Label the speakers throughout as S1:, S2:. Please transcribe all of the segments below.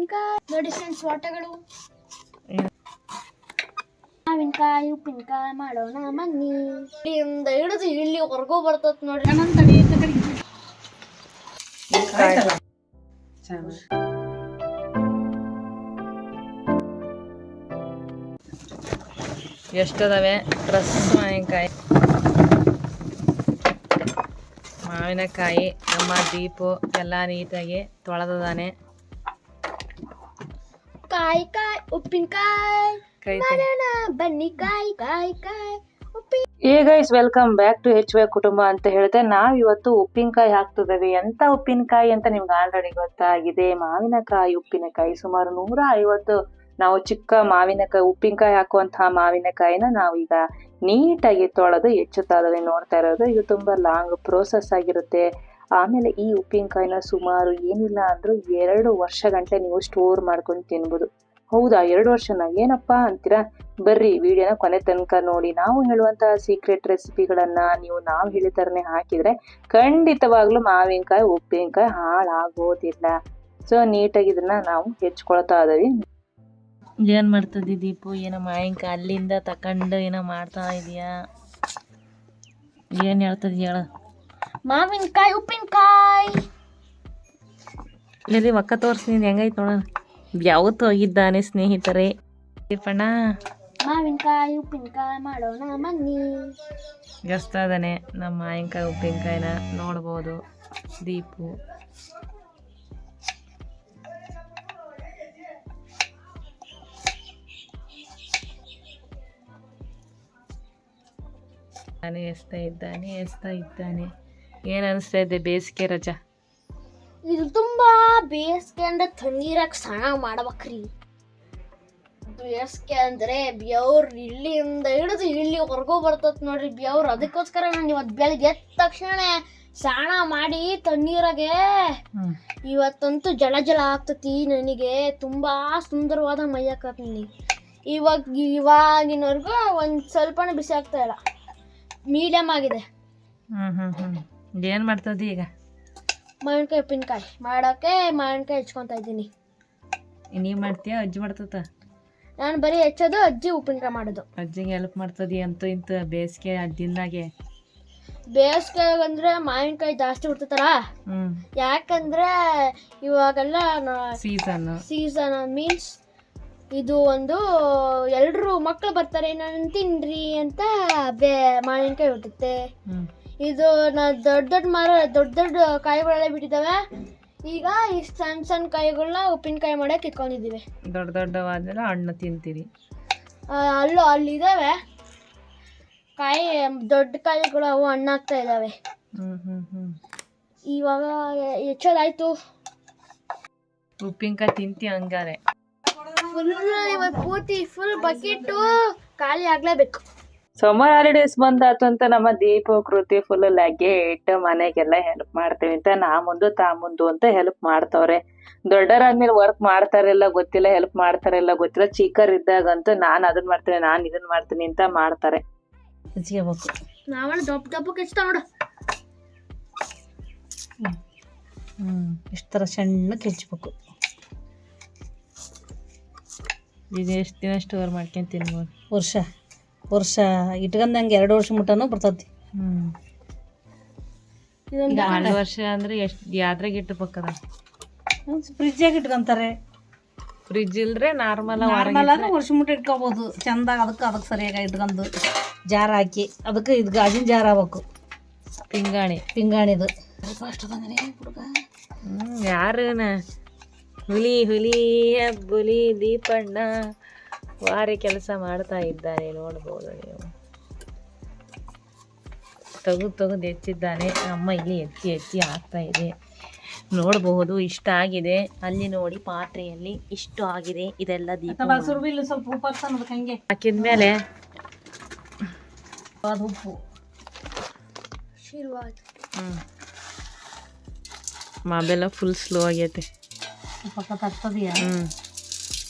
S1: ಉಪ್ಪಿನಕಾಯಿ ನೋಡಿ ಫ್ರೆಂಡ್ಸ್ ವಾಟಗಳು ಮಾವಿನಕಾಯಿ ಉಪ್ಪಿನಕಾಯಿ ಮಾಡೋಣ ಬನ್ನಿ. ಇಲ್ಲಿಂದ ಹಿಡಿದು ಇಲ್ಲಿವರೆಗೂ ಬರ್ತತ್ ನೋಡ್ರಿ.
S2: ಎಷ್ಟದವೆ ಫ್ರೆಶ್ ಮಾವಿನಕಾಯಿ ನಮ್ಮ ದೀಪು ಎಲ್ಲ ನೀಟಾಗಿ ತೊಳೆದಾನೆ.
S1: ಕಾಯಿ ಕಾಯಿ ಉಪ್ಪಿನಕಾಯಿ ಮಾಡೋಣ ಬನ್ನಿ. ಕಾಯಿ ಕಾಯಿ ಕಾಯಿ
S2: hey guys, welcome back to HY ಕುಟುಂಬ ಅಂತ ಹೇಳ್ತೆ. ನಾವ್ ಇವತ್ತು ಉಪ್ಪಿನಕಾಯಿ ಹಾಕ್ತಿದ್ದೇವೆ. ಎಂತ ಉಪ್ಪಿನಕಾಯಿ ಅಂತ ನಿಮ್ಗೆ ಆಲ್ರೆಡಿ ಗೊತ್ತಾಗಿದೆ. ಮಾವಿನಕಾಯಿ ಉಪ್ಪಿನಕಾಯಿ ಸುಮಾರು 150 ನಾವು ಚಿಕ್ಕ ಮಾವಿನಕಾಯಿ ಉಪ್ಪಿನಕಾಯಿ ಹಾಕುವಂತಹ ಮಾವಿನಕಾಯಿನ ನಾವೀಗ ನೀಟಾಗಿ ತೊಳೆದು ಹೆಚ್ಚುತ್ತಾ ಇದಾವೆ ನೋಡ್ತಾ ಇರೋದು. ಇದು ತುಂಬಾ ಲಾಂಗ್ ಪ್ರೋಸೆಸ್ ಆಗಿರುತ್ತೆ. ಆಮೇಲೆ ಈ ಉಪ್ಪಿನಕಾಯಿನ ಸುಮಾರು ಏನಿಲ್ಲ ಅಂದ್ರೂ 2 ವರ್ಷ ಗಂಟೆ ನೀವು ಸ್ಟೋರ್ ಮಾಡ್ಕೊಂಡು ತಿನ್ಬೋದು. ಹೌದಾ, 2 ವರ್ಷನ ಏನಪ್ಪಾ ಅಂತೀರಾ? ಬರ್ರಿ ವಿಡಿಯೋನ ಕೊನೆ ತನಕ ನೋಡಿ. ನಾವು ಹೇಳುವಂತಹ ಸೀಕ್ರೆಟ್ ರೆಸಿಪಿಗಳನ್ನ ನೀವು ನಾವು ಹೇಳಿತರನೇ ಹಾಕಿದ್ರೆ ಖಂಡಿತವಾಗ್ಲೂ ಮಾವಿನಕಾಯಿ ಉಪ್ಪಿನಕಾಯಿ ಹಾಳಾಗೋದಿಲ್ಲ. ಸೊ ನೀಟಾಗಿ ಇದನ್ನ ನಾವು ಹೆಚ್ಕೊಳ್ತಾ ಇದೀವಿ. ಏನ್ ಮಾಡ್ತದಿ ದೀಪು? ಏನೋ ಮಾವಿನಕಾಯಿ ಅಲ್ಲಿಂದ ತಕೊಂಡು ಏನೋ ಮಾಡ್ತಾ ಇದೀಯಾ? ಏನ್ ಹೇಳ್ತದಿ ಹೇಳ?
S1: ಮಾವಿನಕಾಯಿ ಉಪ್ಪಿನಕಾಯಿ
S2: ಇಲ್ಲಿ ಒಕ್ಕ ತೋರಿಸ್ತೀನಿ ಹೆಂಗೈತೆ ನೋಡೋಣ. ಯಾವತ್ತು ಹೋಗಿದ್ದಾನೆ ಸ್ನೇಹಿತರೆ. ದೀಪಣ್ಣ
S1: ಮಾವಿನಕಾಯಿ ಉಪ್ಪಿನಕಾಯಿ ಮಾಡೋಣ ಬನ್ನಿ.
S2: ಗಸ್ತಾ ಇದ್ದಾನೆ ನಮ್ಮ ಮಾವಿನಕಾಯಿ ಉಪ್ಪಿನಕಾಯಿನ ನೋಡ್ಬೋದು ದೀಪು. ಎಸ್ತಾ ಇದ್ದಾನೆ. ಏನ್ ಅನಿಸ್ತಾ ಇದೆ ಬೇಸಿಗೆ ರಜಾ?
S1: ಇದು ತುಂಬಾ ಬೇಸಿಗೆ ಅಂದ್ರೆ ತಣ್ಣೀರಾಗ ಸ್ನಾನ ಮಾಡ್ಬೇಕ್ರಿ. ಬೇಸಿಗೆ ಅಂದ್ರೆ ಬೆವ್ರು ಇಲ್ಲಿಂದ ಹಿಡಿದು ಇಲ್ಲಿವರೆಗೂ ಬರ್ತತ್ ನೋಡ್ರಿ ಬೆವ್ರು. ಅದಕ್ಕೋಸ್ಕರ ನಾನು ಇವತ್ತು ಬೆಳಗ್ಗೆ ಎದ್ದ ತಕ್ಷಣ ಸ್ನಾನ ಮಾಡಿ ತಣ್ಣೀರಾಗೆ ಇವತ್ತಂತೂ ಜಲ ಜಲ ಆಗ್ತತಿ. ನನಗೆ ತುಂಬಾ ಸುಂದರವಾದ ಮೈ ಹಾಕತ್ತೀನಿ. ಇವಾಗಿನವರೆಗೂ ಒಂದ್ ಸ್ವಲ್ಪನೂ ಬಿಸಿ ಆಗ್ತಾ ಇಲ್ಲ, ಮೀಡಿಯಮ್ ಆಗಿದೆ.
S2: ಏನ್ ಮಾಡ್ತದಿ ಈಗ?
S1: ಮಾವಿನಕಾಯಿ ಉಪ್ಪಿನಕಾಯಿ ಮಾಡೋಕೆ ಮಾವಿನಕಾಯಿ ಹೆಚ್ಕೊತಾ ಇದ್ದೀನಿ.
S2: ನೀವ್ ಮಾಡ್ತೀಯ ಅಜ್ಜಿ ಮಾಡ್ತತ?
S1: ನಾನು ಬರೀ ಹೆಚ್ಚೋದು, ಅಜ್ಜಿ ಉಪ್ಪಿನಕಾಯಿ ಮಾಡೋದು.
S2: ಅಜ್ಜಿಗೆ ಹೆಲ್ಪ್ ಮಾಡ್ತದಿ ಅಂತೂ ಇಂತ ಬೇಸಿಗೆ ದಿನಾಗೆ.
S1: ಬೇಸಿಗೆ ಅಂದ್ರೆ ಮಾವಿನಕಾಯಿ ಜಾಸ್ತಿ ಬಿಡ್ತೈತಲ್ಲ, ಯಾಕಂದ್ರೆ ಇವಾಗೆಲ್ಲ ಸೀಸನ್ ಮೀನ್ಸ್ ಇದು ಒಂದು ಎಲ್ರು ಮಕ್ಳು ಬರ್ತಾರೆ ನಾನು ತಿನ್ರಿ ಅಂತ ಮಾವಿನಕಾಯಿ ಹುಟ್ಟುತ್ತೆ. ಇದು ದೊಡ್ಡ ದೊಡ್ಡ ಕಾಯಿಗಳೆಲ್ಲ ಬಿಟ್ಟಿದ್ದಾವೆ. ಈಗ ಈ ಸಣ್ಣ ಕಾಯಿಗಳನ್ನ ಉಪ್ಪಿನಕಾಯಿ ಮಾಡಕ್ ಇಟ್ಕೊಂಡಿದ್ದೀವಿ.
S2: ದೊಡ್ಡವಾದ್ಮೇಲೆ ಹಣ್ಣು ತಿಂತೀರಿ.
S1: ಅಲ್ಲಿದ್ದಾವೆ ಕಾಯಿ, ದೊಡ್ಡ ಕಾಯಿಗಳು, ಅವು ಹಣ್ಣಾಗ್ತಾ ಇದ್ದಾವೆ. ಇವಾಗ ಹೆಚ್ಚೋದಾಯ್ತು.
S2: ಉಪ್ಪಿನಕಾಯಿ ತಿಂತಿ ಹಂಗಾರೆ?
S1: ಇವತ್ತು ಪೂರ್ತಿ ಫುಲ್ ಬಕೆಟ್ ಖಾಲಿ ಆಗ್ಲೇಬೇಕು.
S2: ಸಮ್ಮರ್ ಹಾಲಿಡೇಸ್ ಬಂದಾತು ಅಂತ ನಮ್ಮ ದೀಪ ಕೃತಿ ಫುಲ್ ಲಗ್ಗೆ ಇಟ್ಟು ಮನೆಗೆಲ್ಲ ಹೆಲ್ಪ್ ಮಾಡ್ತೇವೆ ಅಂತ ನಾ ಮುಂದು ಅಂತ ಹೆಲ್ಪ್ ಮಾಡ್ತವ್ರೆ. ದೊಡ್ಡರಾದ್ಮೇಲೆ ವರ್ಕ್ ಮಾಡ್ತಾರಿಲ್ಲ ಗೊತ್ತಿಲ್ಲ, ಹೆಲ್ಪ್ ಮಾಡ್ತಾರಿಲ್ಲ ಗೊತ್ತಿಲ್ಲ. ಚಿಕ್ಕರ್ ಇದ್ದಾಗಂತೂ ನಾನ್ ಅದನ್ನ ಮಾಡ್ತೀನಿ, ನಾನ್ ಇದನ್ ಮಾಡ್ತೀನಿ ಅಂತ ಮಾಡ್ತಾರೆ. ಹೆಚ್ಕೋಬೇಕು.
S1: ನಾವಳ ದಪ್ಪಕ್ಕೆ ಹೆಚ್ಚುತ್ತಾ ನೋಡು.
S2: ಇಷ್ಟ ತರ ಸಣ್ಣಕ್ಕೆ ಹೆಚ್ಬೇಕು. ಇದು ಎಷ್ಟು ದಿನ ಸ್ಟೋರ್ ಮಾಡ್ಕೊಂಡು ತಿನ್ಬೋದು? ವರ್ಷ ಇಟ್ಕೊಂಡಂಗೆ 2 ವರ್ಷ ಮುಟ್ಟನೂ ಬರ್ತತಿ. 2 ವರ್ಷ ಅಂದ್ರೆ ಎಷ್ಟು ಯಾತ್ರೆಗೆ ಇಟ್ಟಬೇಕದ? ಫ್ರಿಜ್ಜಾಗ ಇಟ್ಕೊಂತಾರೆ. ಫ್ರಿಜ್ ಇಲ್ದ್ರೆ ನಾರ್ಮಲ್
S3: ವರ್ಷ ಮುಟ್ಟ ಇಟ್ಕೋಬಹುದು ಚಂದಾಗ. ಅದಕ್ಕೆ ಸರಿಯಾಗಿ ಇಟ್ಕೊಂಡು ಜಾರ್ ಹಾಕಿ ಅದಕ್ಕೆ ಇದು ಗಾಜಿನ ಜಾರ್ ಆಗ್ಬೇಕು. ಪಿಂಗಾಣಿದು
S2: ಯಾರನ ಹುಲಿ ಹೆಬ್ಬುಲಿ ದೀಪಣ್ಣ ವಾರಿ ಕೆಲಸ ಮಾಡ್ತಾ ಇದ್ದಾನೆ ನೋಡ್ಬೋದು ನೀವು. ತೆಗೆದು ಹೆಚ್ಚಿದ್ದಾನೆ. ಅಮ್ಮ ಇಲ್ಲಿ ಹೆಚ್ಚಿ ಹಾಕ್ತಾ ಇದೆ ನೋಡಬಹುದು. ಇಷ್ಟ ಆಗಿದೆ. ಅಲ್ಲಿ ನೋಡಿ ಪಾತ್ರೆಯಲ್ಲಿ ಇಷ್ಟು ಆಗಿದೆ. ಇದೆಲ್ಲ ದೀಪ
S3: ಸ್ವಲ್ಪ ಉಪ್ಪು ಹಂಗೆ
S2: ಹಾಕಿದ್ಮೇಲೆ
S3: ಅದು ಉಪ್ಪು
S2: ಮಾಬೆಲ್ಲ ಫುಲ್ ಸ್ಲೋ ಆಗೈತೆ.
S3: ಪಕ್ಕ ತಗ್ತದೆಯಾ?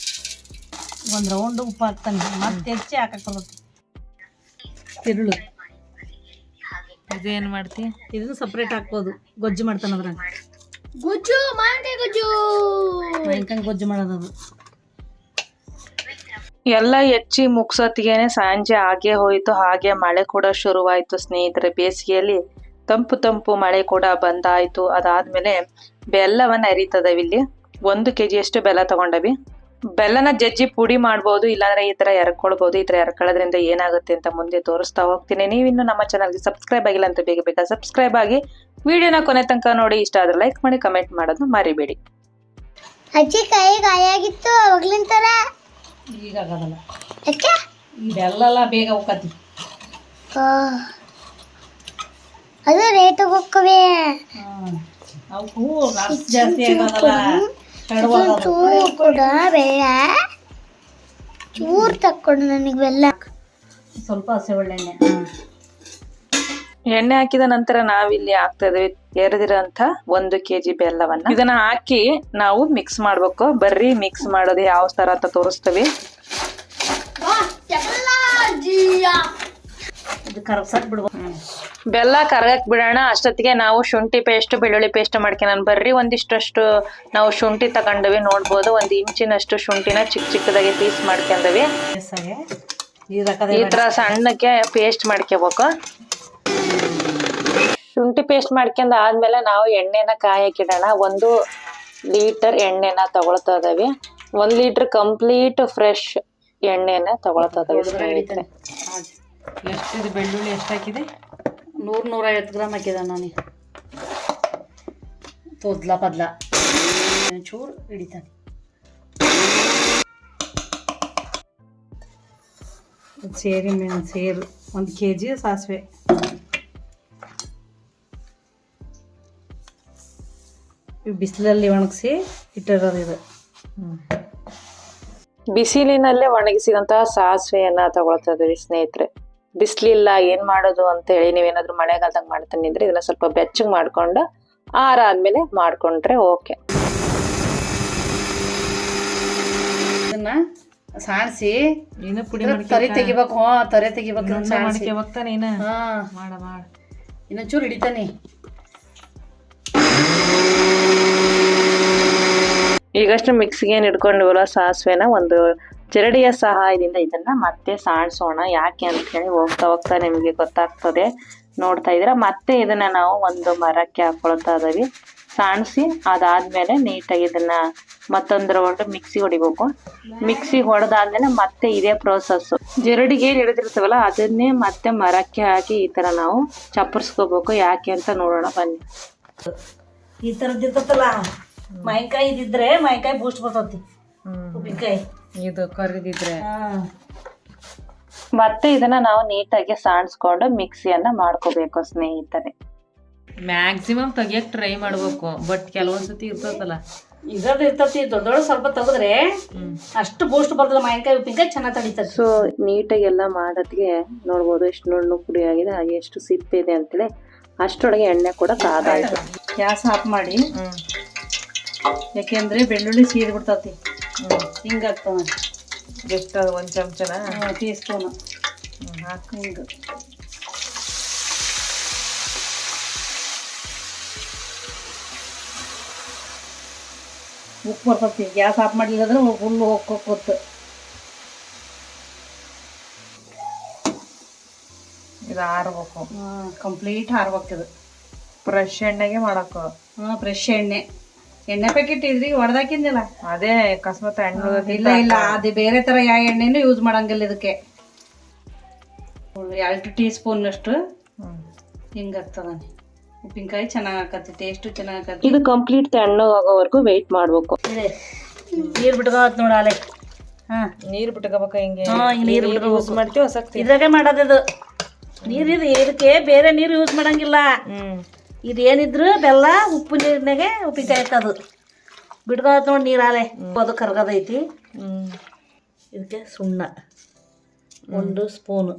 S3: ಒಂದು ರೌಂಡ್ ಉಪ್ಪು ಹಾಕ್ತಾನೆ, ಮತ್ತೆ ಹೆಚ್ಚಿ ಹಾಕಕ್ಕೆ ಬರುತ್ತೆ. ತಿರುಳು
S2: ಇದೇನು ಮಾಡ್ತೀಯ?
S3: ಇದನ್ನು ಸಪ್ರೇಟ್ ಹಾಕ್ಬೋದು. ಗೊಜ್ಜು ಮಾಡ್ತಾನೆ ಅದ್ರಾಗ.
S1: ಗುಜ್ಜು ಮಾವಿನಕಾಯಿ ಗುಜ್ಜು
S3: ಮಾವಿನಕಾಯಿ ಗೊಜ್ಜು ಮಾಡೋದು ಅದು.
S2: ಎಲ್ಲ ಹೆಚ್ಚಿ ಮುಗ್ಸೋತ್ತಿಗೆನೆ ಸಂಜೆ ಹಾಗೆ ಹೋಯ್ತು. ಹಾಗೆ ಮಳೆ ಕೂಡ ಶುರುವಾಯ್ತು ಸ್ನೇಹಿತರೆ. ಬೇಸಿಗೆಯಲ್ಲಿ ತಂಪು ತಂಪು ಮಳೆ ಕೂಡ ಬಂದಾಯ್ತು. ಅದಾದ್ಮೇಲೆ ಬೆಲ್ಲವನ್ನ ಅರಿತದವಿ. ಇಲ್ಲಿ 1 kg ಅಷ್ಟು ಬೆಲ್ಲ ತಗೊಂಡವಿ. ಬೆಲ್ಲನ ಜಜ್ಜಿ ಪುಡಿ ಮಾಡ್ಬೋದು, ಇಲ್ಲಾಂದ್ರೆ ಈ ತರ ಎರ್ಕೊಳ್ಬಹುದು. ಈ ತರ ಎರ್ಕೊಳ್ಳೋದ್ರಿಂದ ಏನಾಗುತ್ತೆ ಅಂತ ಮುಂದೆ ತೋರಿಸ್ತಾ ಹೋಗ್ತೀನಿ. ನೀವಿನ್ನು ನಮ್ಮ ಚಾನಲ್ಗೆ ಸಬ್ಸ್ಕ್ರೈಬ್ ಆಗಿಲ್ಲ ಅಂತ ಬೇಗ ಸಬ್ಸ್ಕ್ರೈಬ್ ಆಗಿ ವಿಡಿಯೋನ ಕೊನೆ ತನಕ ನೋಡಿ. ಇಷ್ಟ ಆದ್ರೆ ಲೈಕ್ ಮಾಡಿ, ಕಮೆಂಟ್ ಮಾಡೋದು ಮರಿಬೇಡಿ.
S1: ಅಜ್ಜಿ ಕೈ ಗಾಯ ಆಗಿತ್ತು ಅವಾಗ್ಲಿನ ತರ
S3: ಈಗ ಆಗೋದಲ್ಲ, ಈ ಬೆಲ್ಲ ಎಲ್ಲ ಬೇಗ ಹೋಗತಿ.
S1: ಅದು ರೇಟ್ ಹೋಗ್ಕವೆ.
S3: ಅವಕ್ಕೂ ಜಾಸ್ತಿ ಆಗೋದಲ್ಲ,
S1: ಚೂರು ಕೂಡ ಬೆಲ್ಲ ಚೂರು ತಕ್ಕೊಡು ನನಗೆ ಬೆಲ್ಲ.
S3: ಸ್ವಲ್ಪ ಹಸಿ ಒಳ್ಳೆಣ್ಣೆ.
S2: ಎಣ್ಣೆ ಹಾಕಿದ ನಂತರ ನಾವಿಲ್ಲಿ ಹಾಕ್ತಾ ಇದೀವಿ ಎರೆದಿರೋಂಥ 1 kg ಬೆಲ್ಲವನ್ನ. ಇದನ್ನ ಹಾಕಿ ನಾವು ಮಿಕ್ಸ್ ಮಾಡ್ಬೇಕು. ಬರ್ರಿ ಮಿಕ್ಸ್ ಮಾಡೋದು ಯಾವ ತರ ಅಂತ ತೋರಿಸ್ತೀವಿ.
S3: ಇದು ಕರಗ್ಸಕ್ ಬಿಡ್ಬೇಕು.
S2: ಬೆಲ್ಲ ಕರಗಕ್ ಬಿಡೋಣ. ಅಷ್ಟೊತ್ತಿಗೆ ನಾವು ಶುಂಠಿ ಪೇಸ್ಟ್, ಬೆಳ್ಳುಳ್ಳಿ ಪೇಸ್ಟ್ ಮಾಡ್ಕೊಂಡು ಬರ್ರಿ. ಒಂದಿಷ್ಟಷ್ಟು ನಾವು ಶುಂಠಿ ತಗೊಂಡವಿ, ನೋಡ್ಬೋದು. 1 ಇಂಚಿನಷ್ಟು ಶುಂಠಿನ ಚಿಕ್ಕದಾಗಿ ಪೀಸ್ ಮಾಡ್ಕೊಂಡವಿ. ಈ ತರ ಸಣ್ಣಕ್ಕೆ ಪೇಸ್ಟ್ ಮಾಡ್ಕೋಬೇಕು. ಶುಂಠಿ ಪೇಸ್ಟ್ ಮಾಡ್ಕೊಂಡ್ ಆದ್ಮೇಲೆ ನಾವು ಎಣ್ಣೆನ ಕಾಯಕ್ಕಿಡೋಣ. 1 ಲೀಟರ್ ಎಣ್ಣೆನ ತಗೊಳ್ತಾ ಇದವಿ. 1 ಲೀಟರ್ ಕಂಪ್ಲೀಟ್ ಫ್ರೆಶ್ ಎಣ್ಣೆನ ತಗೊಳ್ತಾ ಇದವಿ.
S3: ಎಷ್ಟಿದೆ ಬೆಳ್ಳುಳ್ಳಿ ಎಷ್ಟು ಹಾಕಿದೆ? 100-150 ಗ್ರಾಮ್ ಹಾಕಿದ ನಾನು. ತೊದ್ಲ ಪದ್ಲ ಚೂರು ಹಿಡಿತಾನೆ. ಸೇರಿ ಸೇರು 1 kg ಸಾಸಿವೆ. ಬಿಸಿಲಲ್ಲಿ ಒಣಗಿಸಿ ಇಟ್ಟಿರೋದು ಇದು.
S2: ಬಿಸಿಲಿನಲ್ಲೇ ಒಣಗಿಸಿದಂತಹ ಸಾಸಿವೆಯನ್ನ ತಗೊಳ್ತಾ ಇದೀವಿ ಸ್ನೇಹಿತರೆ. ಬಿಸಿಲಿಲ್ಲ ಏನ್ ಮಾಡೋದು ಅಂತ ಹೇಳಿ ನೀವೇನಾದ್ರೂ ಮಳೆಗಾಲದಾಗ ಮಾಡ್ತಾನೆ ಇದ್ರೆ ಇದನ್ನ ಸ್ವಲ್ಪ ಬೆಚ್ಚಗ್ ಮಾಡ್ಕೊಂಡು ಆರಾದ್ಮೇಲೆ ಮಾಡ್ಕೊಂಡ್ರೆ ಓಕೆ.
S3: ಇದನ್ನ ಸಾಣಿಸಿ ನೀನು ಪುಡಿ ತರಿ ತೆಗಿಬೇಕು. ತರೆ ತೆಗಿಬೇಕು. ಇನ್ನೊಂಚೂರು ಹಿಡಿತಾನೆ.
S2: ಈಗಷ್ಟು ಮಿಕ್ಸಿಗೆ ಏನ್ ಇಟ್ಕೊಂಡಿವಲ್ಲ ಸಾಸಿವೆನ, 1 ಜರಡಿಯ ಸಹಾಯದಿಂದ ಇದನ್ನ ಮತ್ತೆ ಸಾಣಿಸೋಣ. ಯಾಕೆ ಅಂತ ಹೇಳಿ ಹೋಗ್ತಾ ನಿಮಗೆ ಗೊತ್ತಾಗ್ತದೆ. ನೋಡ್ತಾ ಇದ್ದೀರಾ. ಮತ್ತೆ ಇದನ್ನ ನಾವು ಒಂದು ಮರಕ್ಕೆ ಹಾಕೊಳ್ತಾ ಇದೀವಿ. ಸಾಣಿಸಿ ಅದಾದ್ಮೇಲೆ ನೀಟಾಗಿ ಇದನ್ನ ಮತ್ತೊಂದರ ಒಟ್ಟು ಮಿಕ್ಸಿ ಹೊಡಿಬೇಕು. ಮಿಕ್ಸಿ ಹೊಡೆದಾದ್ಮೇಲೆ ಮತ್ತೆ ಇದೇ ಪ್ರೋಸೆಸ್. ಜರಡಿಗೆ ಏನ್ ಹಿಡಿದಿರ್ತೀವಲ್ಲ ಅದನ್ನೇ ಮತ್ತೆ ಮರಕ್ಕೆ ಹಾಕಿ ಈ ತರ ನಾವು ಚಪ್ಪರ್ಸ್ಕೋಬೇಕು. ಯಾಕೆ ಅಂತ ನೋಡೋಣ ಬನ್ನಿ.
S3: ಈ ತರದ್ ಇರ್ತಲ್ಲ ಮಾವಿನಕಾಯಿ ಇದ್ದಿದ್ರೆ ಮಾವಿನಕಾಯಿ ಬೂಸ್ಟ್ ಬರ್ತತಿ. ಉಪ್ಪಿನಕಾಯಿ
S2: ಇದು ಕರಿದಿದ್ರೆ ಮತ್ತೆ ಇದನ್ನ ನಾವು ನೀಟಾಗಿ ಸಾಣಿಸ್ಕೊಂಡು ಮಿಕ್ಸಿಯನ್ನ ಮಾಡ್ಕೋಬೇಕು ಸ್ನೇಹಿತರೆ.
S4: ಮ್ಯಾಕ್ಸಿಮಮ್ ತೆಗಿಯಕ್ ಟ್ರೈ ಮಾಡ್ಬೇಕು. ಬಟ್ ಕೆಲವೊಂದ್ಸತಿ ಇರ್ತದಲ್ಲ
S3: ಇದ್ರದ್ದು ಇರ್ತತಿ. ದೊಡ್ಡೊಳಗೆ ಸ್ವಲ್ಪ ತೆಗೆದ್ರೆ ಅಷ್ಟು ಬೂಸ್ಟ್ ಬರ್ತಲ್ಲ. ಮಾವಿನಕಾಯಿ ಉಪ್ಪಿನಕಾಯಿ ಚೆನ್ನಾಗಿ ತಡೀತದೆ.
S2: ಸೊ ನೀಟಾಗಿ ಎಲ್ಲ ಮಾಡೋದಕ್ಕೆ ನೋಡ್ಬೋದು ಎಷ್ಟು ನುಣ್ಣು ಪುಡಿ ಆಗಿದೆ, ಹಾಗೆ ಎಷ್ಟು ಸಿಪ್ಪೆ ಇದೆ ಅಂತೇಳಿ. ಅಷ್ಟೊಳಗೆ ಎಣ್ಣೆ ಕೂಡ ಕಾದಾಯ್ತು.
S3: ಗ್ಯಾಸ್ ಆಫ್ ಮಾಡಿ. ಯಾಕೆಂದ್ರೆ ಬೆಳ್ಳುಳ್ಳಿ ಸೀದ್ ಬಿಡ್ತತಿ. ಹಿಂಗಾಗ್ತಾವ.
S4: ಎಷ್ಟು 1 ಚಮಚನ
S3: ಟೀ ಸ್ಪೂನ್ ಹಿಂಗ. ಉಪ್ಪು ಬರ್ತತಿ. ಗ್ಯಾಸ್ ಆಫ್ ಮಾಡ್ಲಿಲ್ಲಂದ್ರೆ ಫುಲ್ ಹೋಗ್ಕೋತ.
S4: ಇದು ಆರ್ಬೇಕು.
S3: ಕಂಪ್ಲೀಟ್ ಆರ್ಬೇಕು. ಇದು
S4: ಫ್ರೆಶ್ ಎಣ್ಣೆಗೆ ಮಾಡಕ್ಕ.
S3: ಫ್ರೆಶ್ ಎಣ್ಣೆ ಪ್ಯಾಕೆಟ್ ಇದ್ರಿ ಹೊಡೆದಾಕಿಂದಿಲ್ಲ.
S4: ಅದೇ ಅಕಸ್ಮಾತ್ ಎಣ್ಣೆ
S3: ಇಲ್ಲ ಅದು ಬೇರೆ ತರ ಯಾವ ಎಣ್ಣೆನೂ ಯೂಸ್ ಮಾಡಂಗಿಲ್ಲ. ಇದಕ್ಕೆ 2 ಟೀ ಸ್ಪೂನ್ ಅಷ್ಟು ಹಿಂಗಾಗ್ತದ. ಉಪ್ಪಿನಕಾಯಿ ಚೆನ್ನಾಗ್ ಆಕತಿ. ಟೇಸ್ಟ್ ಚೆನ್ನಾಗ್ ಆಕತಿ.
S2: ಇದು ಕಂಪ್ಲೀಟ್ ತಣ್ಣಗಾಗೋವರೆಗೂ ವೆಯ್ಟ್ ಮಾಡ್ಬೇಕು.
S3: ನೀರ್ ಬಿಟ್ಕೋತ್ ನೋಡಾಲೆ.
S4: ನೀರ್ ಬಿಟ್ಕೋಬೇಕ. ಹಿಂಗೆ
S3: ನೀರ್
S4: ಯೂಸ್ ಮಾಡ್ತೀವಿ. ಹೊಸಕ್ತಿ
S3: ಇದ್ರಾಗೆ ಮಾಡೋದು. ನೀರಿದು ಇದಕ್ಕೆ ಬೇರೆ ನೀರು ಯೂಸ್ ಮಾಡಂಗಿಲ್ಲ. ಇದು ಏನಿದ್ರು ಬೆಲ್ಲ ಉಪ್ಪು ನೀರಿನಾಗೆ ಉಪ್ಪಿನಕಾಯಿ ಹಾಕೋದು. ಬಿಡ್ಕೋತ್ ನೋಡಿ ನೀರಾಲೆ. ಅದು ಕರ್ಗದೈತಿ. ಇದಕ್ಕೆ ಸುಣ್ಣ 1 ಸ್ಪೂನು.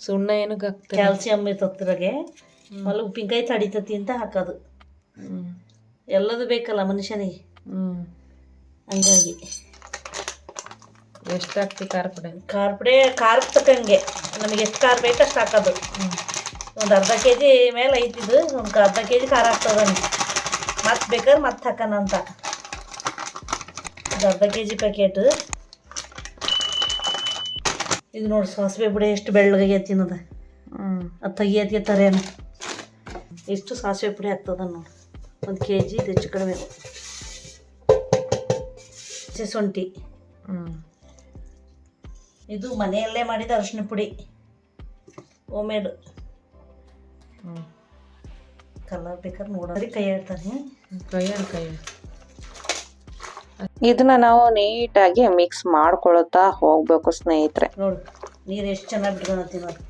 S4: ಸುಣ್ಣ ಏನಕ್ಕೆ ಹಾಕ್ತಾರೆ?
S3: ಕ್ಯಾಲ್ಸಿಯಂ ಇರ್ತದ್ರಾಗೆ. ಆಮೇಲೆ ಉಪ್ಪಿನಕಾಯಿ ತಡಿತತಿ ಅಂತ ಹಾಕೋದು. ಎಲ್ಲದು ಬೇಕಲ್ಲ ಮನುಷ್ಯನಿಗೆ. ಹಂಗಾಗಿ
S4: ಎಷ್ಟು ಹಾಕ್ತಿ ಖಾರ ಪುಡಿ?
S3: ಖಾರದ ತಕ್ಕಂಗೆ ನಮಗೆ ಎಷ್ಟು ಖಾರ ಬೇಕು ಅಷ್ಟು ಹಾಕೋದು. 1 ಅರ್ಧ kg ಮೇಲೆ ಐತಿದ್ದು. 1 ಅರ್ಧ kg ಖಾರ ಹಾಕ್ತದ. ಮತ್ತೆ ಬೇಕಾದ್ರೆ ಮತ್ತೆ ಹಾಕೋಣ ಅಂತ. ಇದು ಅರ್ಧ ಕೆಜಿ ಪ್ಯಾಕೆಟ್. ಇದು ನೋಡಿ ಸಾಸಿವೆ ಪುಡಿ ಎಷ್ಟು ಬೆಳ್ಳಗೆ ತಿನ್ನೋದ, ಅದು ತೆಗಿಯೋದಕ್ಕೆ ತರೇನು ಎಷ್ಟು ಸಾಸಿವೆ ಪುಡಿ ಆಗ್ತದ ನೋಡಿ. 1 kg ಇದು ಹೆಚ್ಚು ಕಡಿಮೆ. ಶುಂಠಿ, ಇದು ಮನೆಯಲ್ಲೇ ಮಾಡಿದ ಅರಿಶಿನ ಪುಡಿ, ಹೋಮೇಡ್. ಕಲರ್ ಬೇಕಾದ್ರೆ ನೋಡೋರಿ ಕೈ ಹೇಳ್ತಾನೆ.
S2: ಇದನ್ನ ನಾವು ನೀಟಾಗಿ ಮಿಕ್ಸ್ ಮಾಡ್ಕೊಳ್ತಾ ಹೋಗ್ಬೇಕು ಸ್ನೇಹಿತರೆ.
S3: ನೋಡು ನೀರು ಎಷ್ಟು ಚೆನ್ನಾಗಿ ಬಿಟ್ಕೊಳತ್ತೀವಿ ನೋಡಿ.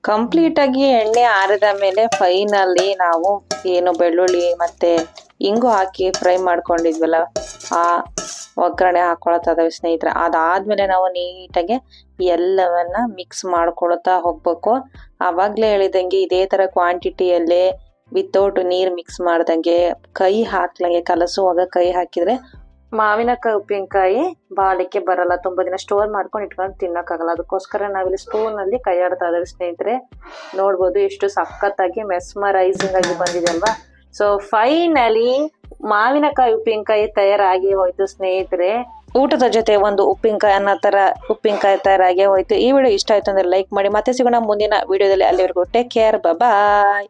S2: ಕಂಪ್ಲೀಟ್ ಆಗಿ ಎಣ್ಣೆ ಆರಿದ ಮೇಲೆ ಫೈನಲ್ಲಿ ನಾವು ಏನು ಬೆಳ್ಳುಳ್ಳಿ ಮತ್ತೆ ಇಂಗು ಹಾಕಿ ಫ್ರೈ ಮಾಡ್ಕೊಂಡಿದ್ವಲ್ಲ ಆ ಒಗ್ಗರಣೆ ಹಾಕೊಳ್ತಾ ಇದಾವೆ ಸ್ನೇಹಿತರೆ. ಅದಾದ್ಮೇಲೆ ನಾವು ನೀಟಾಗಿ ಎಲ್ಲವನ್ನ ಮಿಕ್ಸ್ ಮಾಡ್ಕೊಳ್ತಾ ಹೋಗ್ಬೇಕು. ಆವಾಗ್ಲೇ ಹೇಳಿದಂಗೆ ಇದೇ ತರ ಕ್ವಾಂಟಿಟಿಯಲ್ಲೇ ವಿತೌಟ್ ನೀರ್ ಮಿಕ್ಸ್ ಮಾಡ್ದಂಗೆ ಕೈ ಹಾಕ್ಲಂಗೆ ಕಲಸುವಾಗ ಕೈ ಹಾಕಿದ್ರೆ ಮಾವಿನಕಾಯಿ ಉಪ್ಪಿನಕಾಯಿ ಬಾಳಿಕೆ ಬರಲ್ಲ. ತುಂಬಾ ದಿನ ಸ್ಟೋರ್ ಮಾಡ್ಕೊಂಡು ಇಟ್ಕೊಂಡು ತಿನ್ನಕ್ಕಾಗಲ್ಲ. ಅದಕ್ಕೋಸ್ಕರ ನಾವಿಲ್ಲಿ ಸ್ಪೂನ್ ಅಲ್ಲಿ ಕೈ ಆಡ್ತಾ ಇದ್ದಾರೆ ಸ್ನೇಹಿತರೆ. ನೋಡ್ಬೋದು ಎಷ್ಟು ಸಖತ್ತಾಗಿ ಮೆಸ್ಮರೈಸಿಂಗ್ ಆಗಿ ಬಂದಿದೆ ಅಲ್ವಾ. ಸೊ ಫೈನಲಿ ಮಾವಿನಕಾಯಿ ಉಪ್ಪಿನಕಾಯಿ ತಯಾರಾಗಿ ಹೋಯ್ತು ಸ್ನೇಹಿತರೆ. ಊಟದ ಜೊತೆ ಒಂದು ಉಪ್ಪಿನಕಾಯಿ ಅನ್ನೋ ತರ ಉಪ್ಪಿನಕಾಯಿ ತಯಾರಾಗಿ ಹೋಯ್ತು. ಈ ವಿಡಿಯೋ ಇಷ್ಟ ಆಯ್ತು ಅಂದ್ರೆ ಲೈಕ್ ಮಾಡಿ. ಮತ್ತೆ ಸಿಗೋಣ ಮುಂದಿನ ವಿಡಿಯೋದಲ್ಲಿ. ಅಲ್ಲಿವರೆಗೂ ಟೇಕ್ ಕೇರ್, ಬಾಯ್.